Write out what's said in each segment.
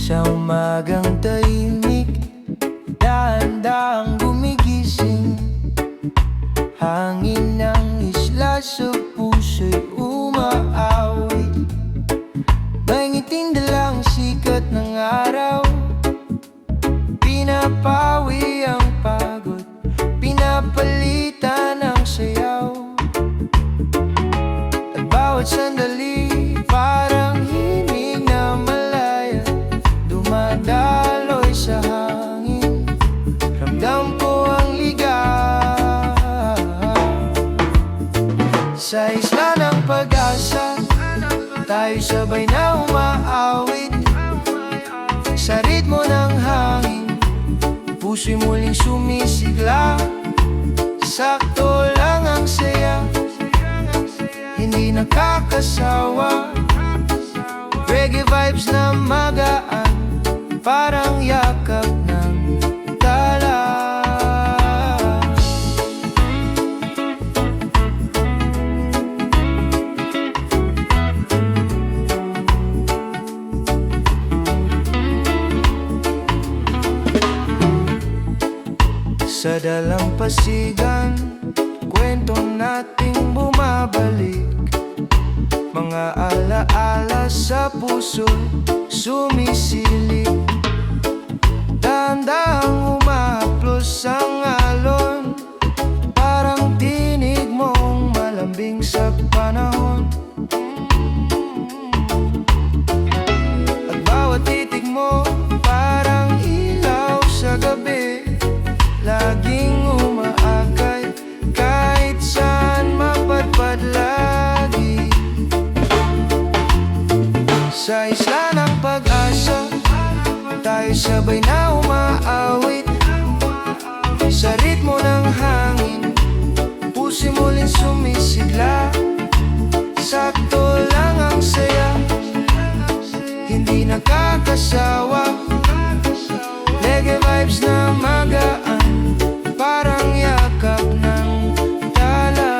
Sa umagang tahimik, dahan-dahang gumigising. Hangin ng isla sa puso'y umaawit. May ngiting dalang sikat ng araw, pinapawi ang pagod, pinapalitan ang sayaw. At bawat sandali parang himig na malaya, dumadaloy sa hangin. Ramdam ko ang ligaw. Sa isla ng pag-asa, tayo sabay na umaawit. Sa ritmo ng hangin, puso'y muling sumisigla. Sakto lang ang saya, hindi nakakasawa. Reggae vibes na magaan, parang yakap ng tala. Sa dalampasigan, kwento nating bumabalik. Mga alaala sa puso sumisilip. Dahan-dahang umahaplos ang alon, parang tinig mong malambing sa panahon. At bawat titig mo parang ilaw sa gabi, laging umaakay kahit saan mapadpad lagi. Sa isla ng pag-asa, tayo sabay na umaawit. Sa ritmo ng hangin, puso'y muling sumisigla. Sakto lang ang saya, hindi nakakasawa. Reggae vibes na magaan, parang yakap ng tala.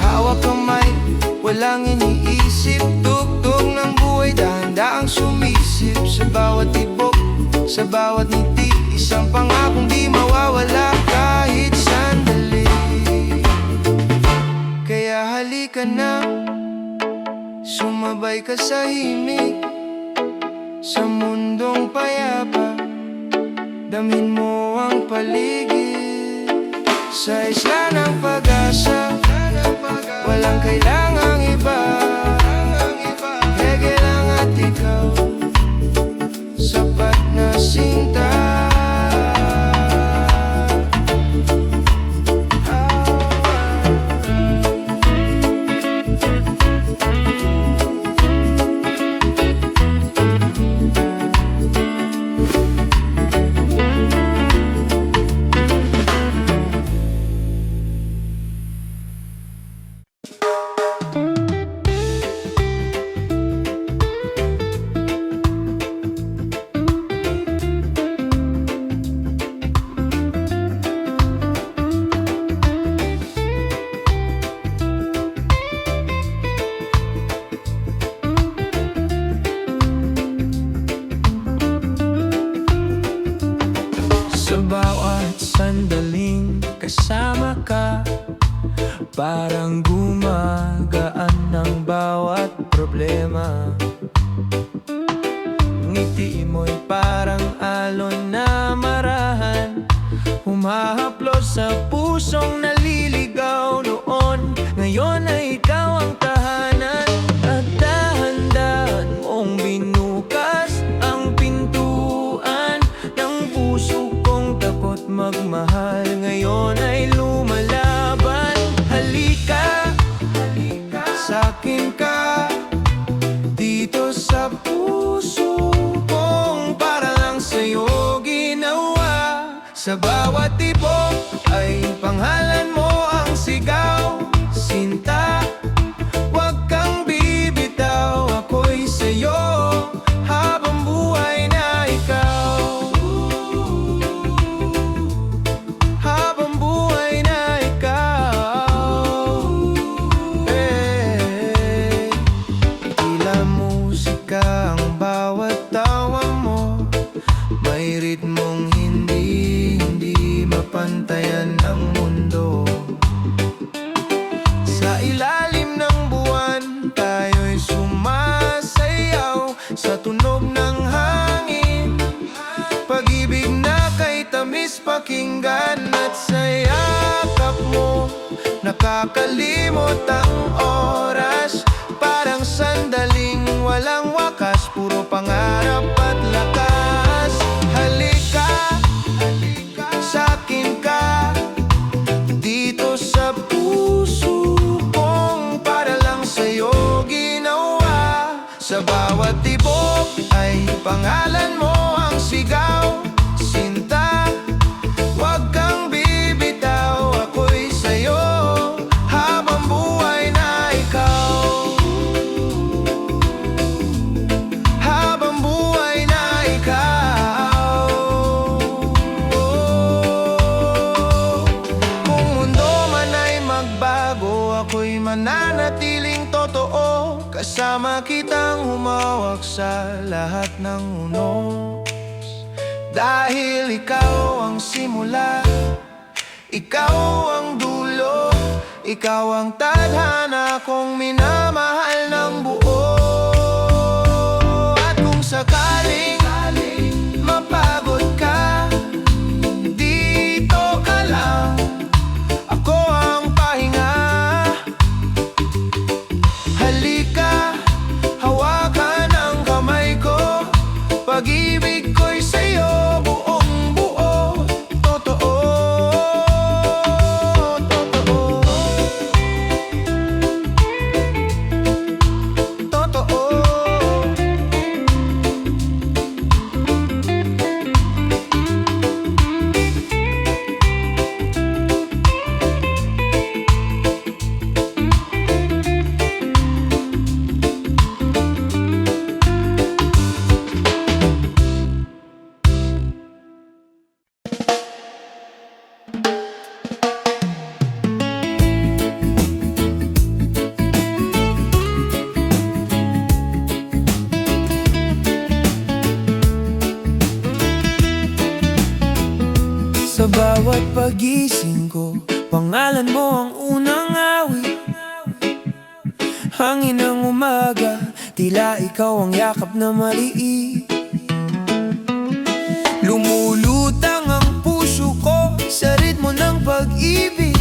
Hawak kamay, walang iniisip. Tugtog ng buhay, dahan-dahang sumisip. Sa bawat tibok, sa bawat ngiti, isang pangakong di mawawala kahit sandali. Kaya halika na, sumabay ka sa himig. Sa mundong payapa, damhin mo ang paligid. Sa isla ng pag-asa, walang kailangang iba. Reggae lang at ikaw, sapat na sinta. Sa bawat sandaling kasama ka, parang gumagaan ng bawat problema. Ngiti mo'y parang alon na marahan, humahaplos sa pusong naliligaw noon. Ngayon ay ikaw ang tahanan, at dahan-dahan mong binukas ang pintuan ng puso kong takot magmahal. Ngayon ay lumalaban. Halika, sa'kin ka, dito sa puso kong para lang sa'yo ginawa. Sa bawat tibok ay pangalan mo ang sigaw. Sinta, wag kang bibitaw, ako'y sa'yo habang buhay na ikaw. Habang buhay na ikaw. Tila musika ang bawat tunog ng hangin, pag-ibig na kay tamis pakinggan. At sa yakap mo, nakakalimot ang oras. Parang sandaling walang wakas, puro pangarap at lakas. Halika, sa'kin ka, dito sa puso kong para lang sa'yo ginawa. Sa bawat tibok ay pangalan mo ang sigaw. Sinta, wag kang bibitaw, ako'y sa'yo habang buhay na ikaw. Habang buhay na ikaw. Kung mundo man ay magbago, ako'y mananatiling totoo. Kasama kitang humawak sa lahat ng unos. Dahil ikaw ang simula, ikaw ang dulo, ikaw ang tadhana kong minamahal ng buo. At kung sakaling mapagod ka, dito ka lang, ako ang pahinga. Halika, hawakan ang kamay ko, pag-ibig ko'y sa'yo buong buo. Totoo, totoo, totoo. Sa bawat pagising ko, pangalan mo ang unang awit. Hangin ng umaga, tila ikaw ang yakap na maliit. Lumulutang ang puso ko sa ritmo ng pag-ibig.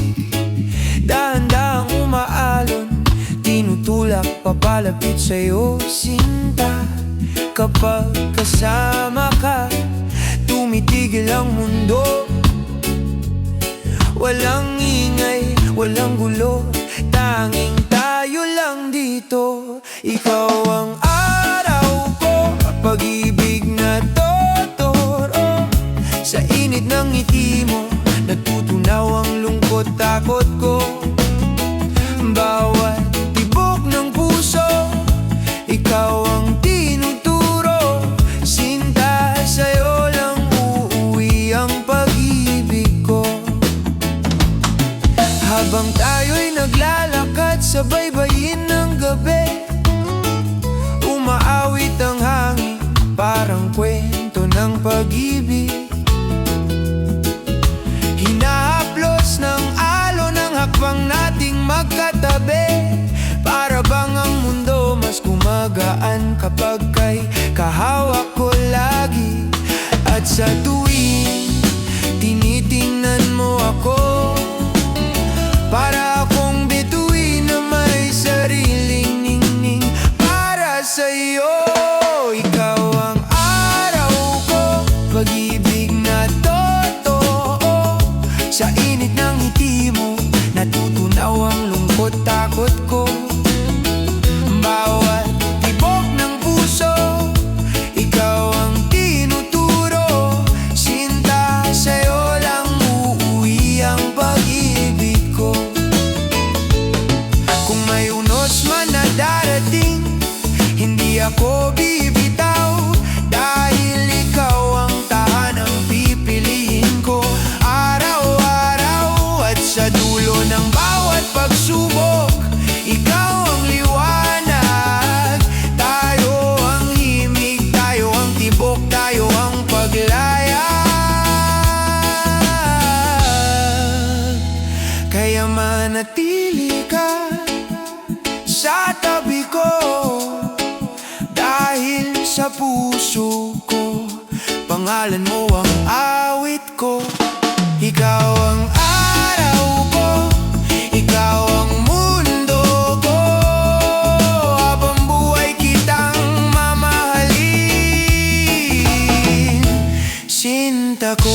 Dahan-dahang umaalon, tinutulak papalapit sa'yo, sinta. Kapag kasama ka, tumitigil ang mundo. Walang ingay, walang gulo, tanging tayo lang dito. Ikaw ang araw ko, pag-ibig na totoo. Sa init ng ngiti mo, natutunaw ang lungkot, takot ko. Bawat tibok ng puso, ikaw ang tinuturo. Sinta, sa'yo lang uuwi ang pag-ibig ko. Habang tayo'y naglalakad sa baybayin ng gabi, umaawit ang hangin, parang kwento ng pag-ibig. Hinahaplos ng alon ang hakbang nating magkatabi. Para bang ang mundo mas gumagaan kapag kay kahawak ko lagi. At sa tuwing tinitingnan mo ako, para akong bituin na may sariling ningning para sa'yo. Ikaw ang araw ko, pag-ibig na totoo. Sa init ng ngiti mo, natutunaw ang lungkot, takot ko. Bawat tibok ng puso, ikaw ang tinuturo. puso ko. Pangalan mo ang awit ko. Ikaw ang araw ko, ikaw ang mundo ko. Habang buhay kitang mamahalin, sinta ko.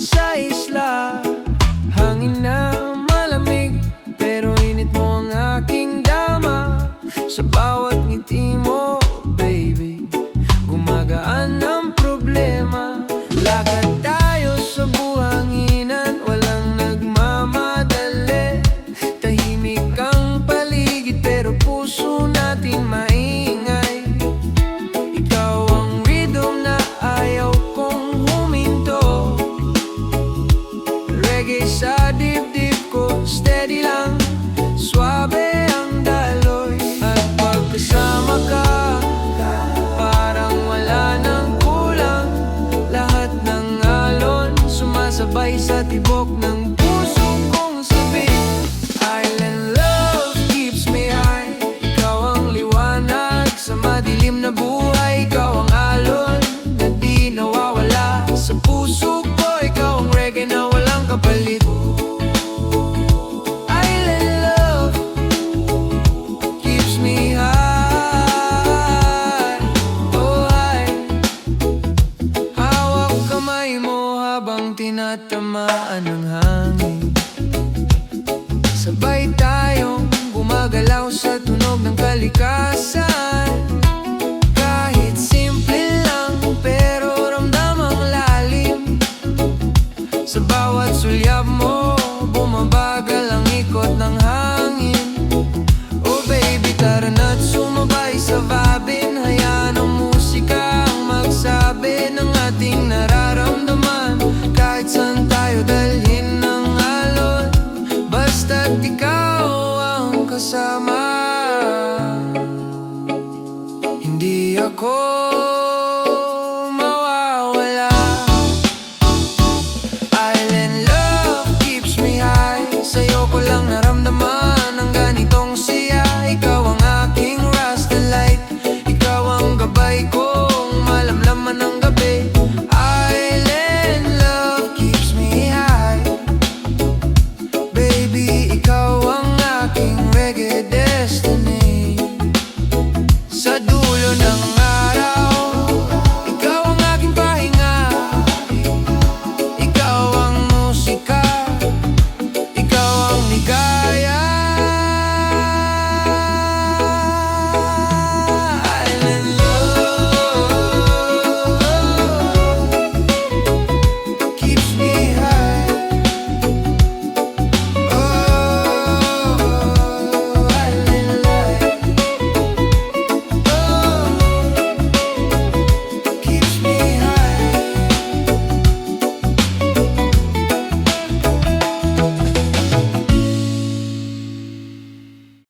Sa isla, hangin na malamig, pero init mo ang aking dama. Sa bawat ngiti mo, baby, gumagaan ang problema. Lakad tayo sa buhanginan, walang nagmamadali. Tahimik ang paligid, pero puso natin maingay. Ikaw ang rhythm na ayaw kong huminto. Reggae sa dibdib ko, steady lang, swabe ang daloy. At pagkasama ka, parang wala nang kulang. Lahat ng alon, sumasabay sa tibok ng puso kong sabik. Island love keeps me high. Ikaw ang liwanag sa madilim na buhay. Ikaw ang alon na di nawawala sa puso ko. Ikaw ang reggae na walang kapalit. Island love keeps me high. Oh high. Hawak kamay mo habang tinatamaan ng hangin. Sabay tayong gumagalaw sa tunog ng kalikasan. Kahit simple lang, pero ramdam ang lalim. Sa bawat sulyap mo, bumabagal ang ikot ng hangin. Oh baby, tara na't sumabay sa vibin. Hayaan ang musika ang magsabi ng ating nararamdaman. Kahit saan tayo dalhin ng alon, basta't ikaw ang kasama. Hindi ako